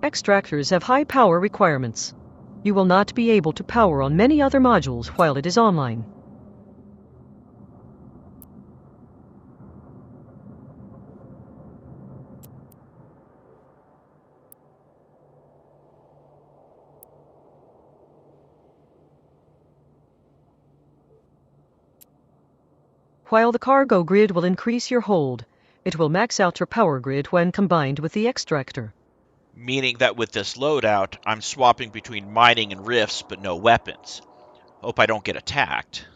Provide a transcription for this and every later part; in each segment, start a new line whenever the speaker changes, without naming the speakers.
Extractors have high power requirements. You will not be able to power on many other modules while it is online. While the cargo grid will increase your hold, it will max out your power grid when combined with the extractor.
Meaning that with this loadout, I'm swapping between mining and rifts, but no weapons. Hope I don't get attacked.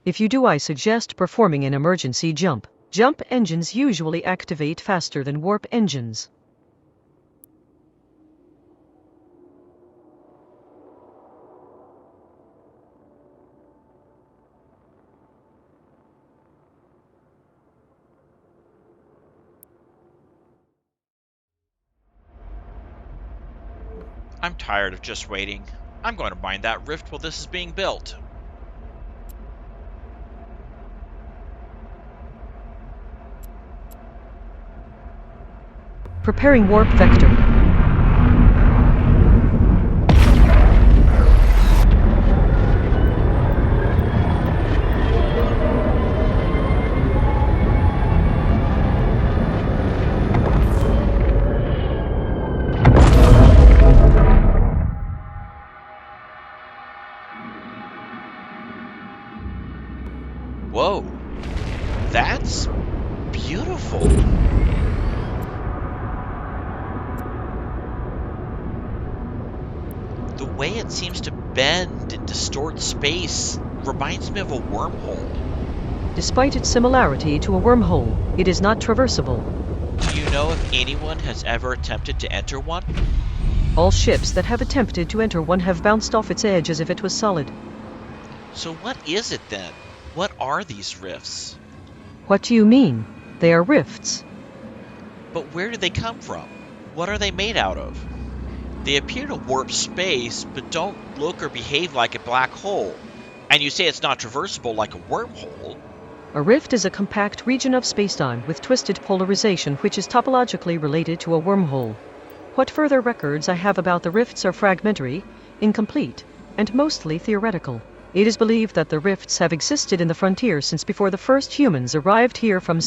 If you do, I suggest performing an emergency jump. Jump engines usually activate faster than warp engines.
I'm tired of just waiting. I'm going to mine that rift while this is being built.
Preparing warp vector.
Whoa, that's beautiful. The way it seems to bend and distort space reminds me of a wormhole.
Despite its similarity to a wormhole, it is not traversable.
Do you know if anyone has ever attempted to enter one?
All ships that have attempted to enter one have bounced off its edge as if it was solid.
So what is it then? What are these rifts?
What do you mean? They are rifts.
But where do they come from? What are they made out of? They appear to warp space, but don't look or behave like a black hole. And you say it's not traversable like a wormhole.
A rift is a compact region of spacetime with twisted polarization which is topologically related to a wormhole. What further records I have about the rifts are fragmentary, incomplete, and mostly theoretical. It is believed that the rifts have existed in the frontier since before the first humans arrived here from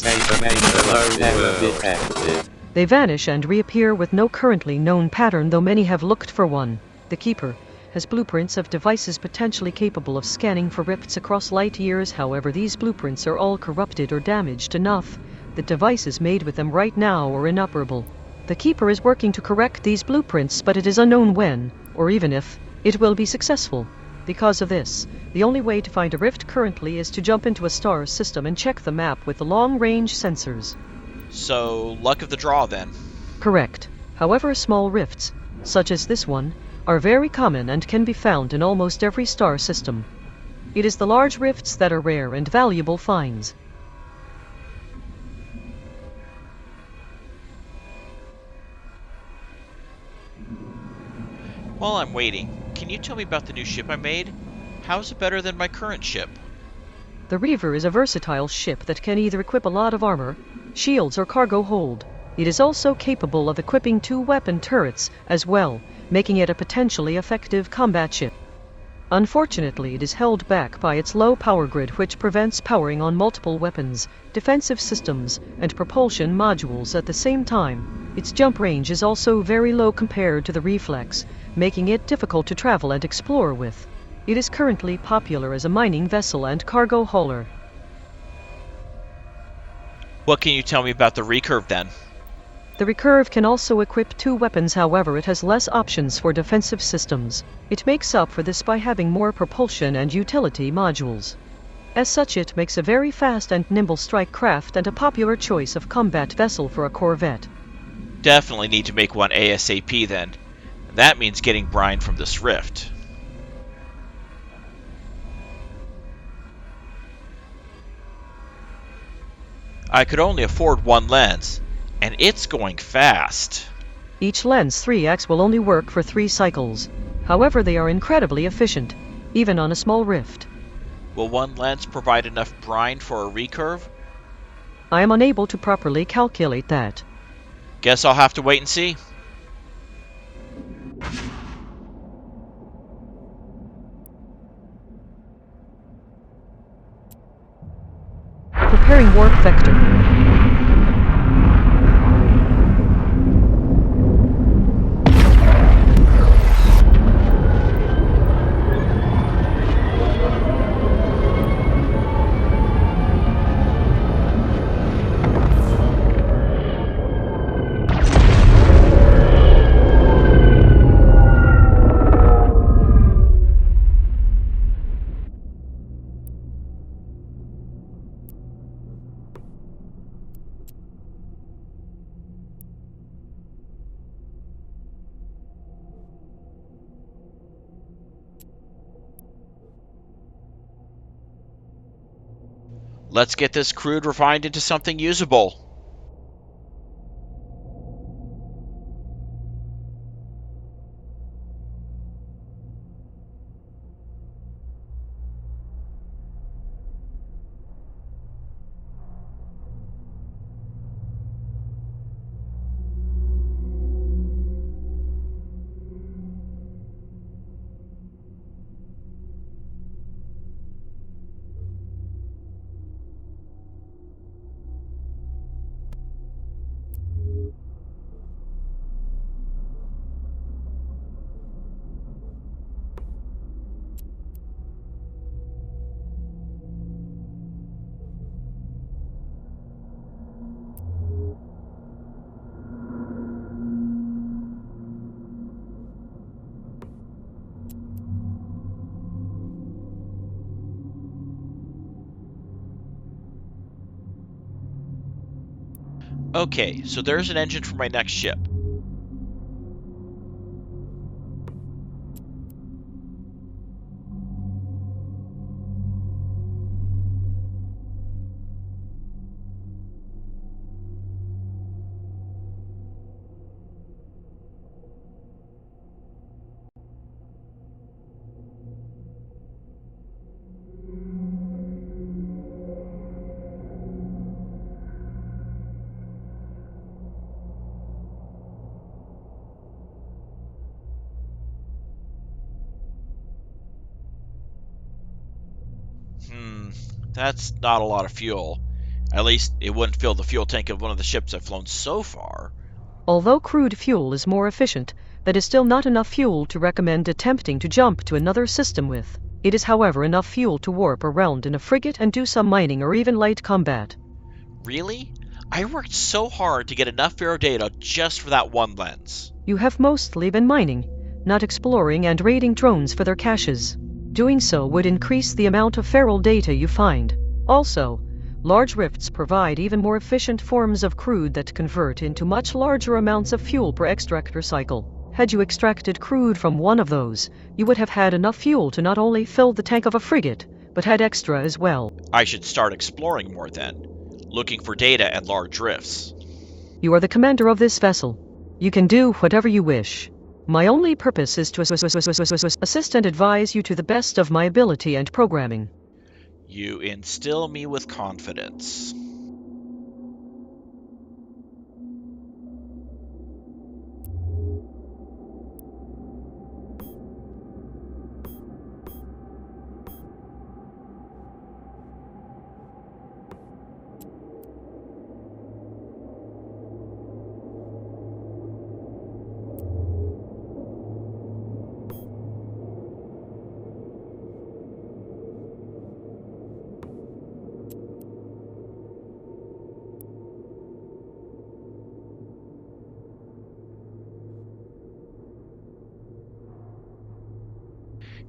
They vanish and reappear with no currently known pattern, though many have looked for one. The Keeper has blueprints of devices potentially capable of scanning for rifts across light years. However, these blueprints are all corrupted or damaged enough that devices made with them right now are inoperable. The Keeper is working to correct these blueprints, but it is unknown when, or even if, it will be successful. Because of this, the only way to find a rift currently is to jump into a star system and check the map with the long-range sensors.
So, luck of the draw then.
Correct. However, small rifts, such as this one, are very common and can be found in almost every star system. It is the large rifts that are rare and valuable finds.
While I'm waiting, can you tell me about the new ship I made? How is it better than my current ship?
The Reaver is a versatile ship that can either equip a lot of armor, shields, or cargo hold. It is also capable of equipping 2 weapon turrets as well, making it a potentially effective combat ship. Unfortunately, it is held back by its low power grid, which prevents powering on multiple weapons, defensive systems, and propulsion modules at the same time. Its jump range is also very low compared to the Reflex, making it difficult to travel and explore with. It is currently popular as a mining vessel and cargo hauler.
What can you tell me about the recurve then?
The recurve can also equip 2 weapons, however it has less options for defensive systems. It makes up for this by having more propulsion and utility modules. As such, it makes a very fast and nimble strike craft and a popular choice of combat vessel for a corvette.
Definitely need to make one ASAP then. That means getting brine from this rift. I could only afford 1 lens, and it's going fast.
Each lens 3x will only work for 3 cycles. However, they are incredibly efficient, even on a small rift.
Will 1 lens provide enough brine for a recurve?
I am unable to properly calculate that.
Guess I'll have to wait and see.
vector.
Let's get this crude refined into something usable. Okay, so there's an engine for my next ship. Hmm, that's not a lot of fuel. At least it wouldn't fill the fuel tank of one of the ships I've flown so far.
Although crude fuel is more efficient, that is still not enough fuel to recommend attempting to jump to another system with. It is, however, enough fuel to warp around in a frigate and do some mining or even light combat.
Really? I worked so hard to get enough Faro data just for that one lens.
You have mostly been mining, not exploring and raiding drones for their caches. Doing so would increase the amount of feral data you find. Also, large rifts provide even more efficient forms of crude that convert into much larger amounts of fuel per extractor cycle. Had you extracted crude from one of those, you would have had enough fuel to not only fill the tank of a frigate, but had extra as well.
I should start exploring more then, looking for data and large rifts.
You are the commander of this vessel. You can do whatever you wish. My only purpose is to assist and advise you to the best of my ability and programming.
You instill me with confidence.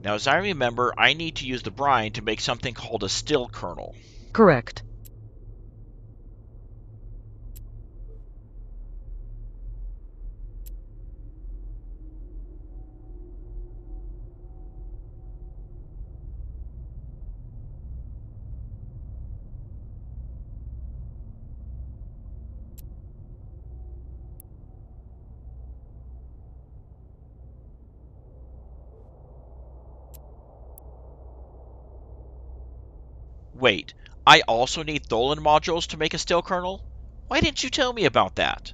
Now, as I remember, I need to use the brine to make something called a still kernel.
Correct.
Wait, I also need Tholen modules to make a still kernel? Why didn't you tell me about that?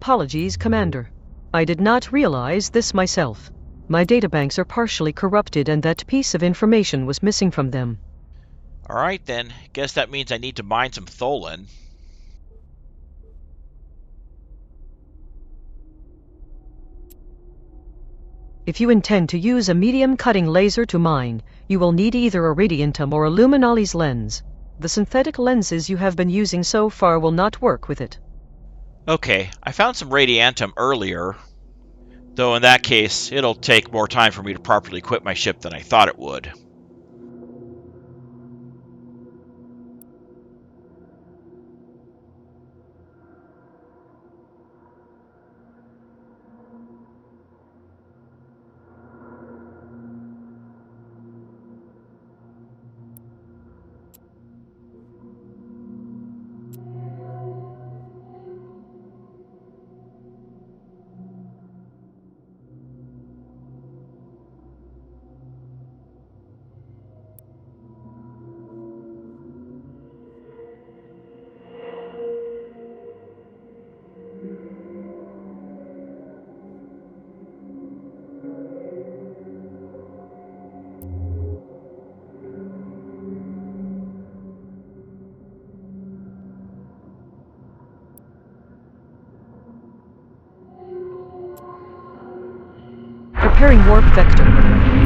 Apologies, Commander. I did not realize this myself. My databanks are partially corrupted and that piece of information was missing from them.
Alright then, guess that means I need to mine some Tholin.
If you intend to use a medium cutting laser to mine, you will need either a radiantum or a luminales lens. The synthetic lenses you have been using so far will not work with it.
Okay, I found some radiantum earlier, though in that case, it'll take more time for me to properly equip my ship than I thought it would.
Preparing warp vector.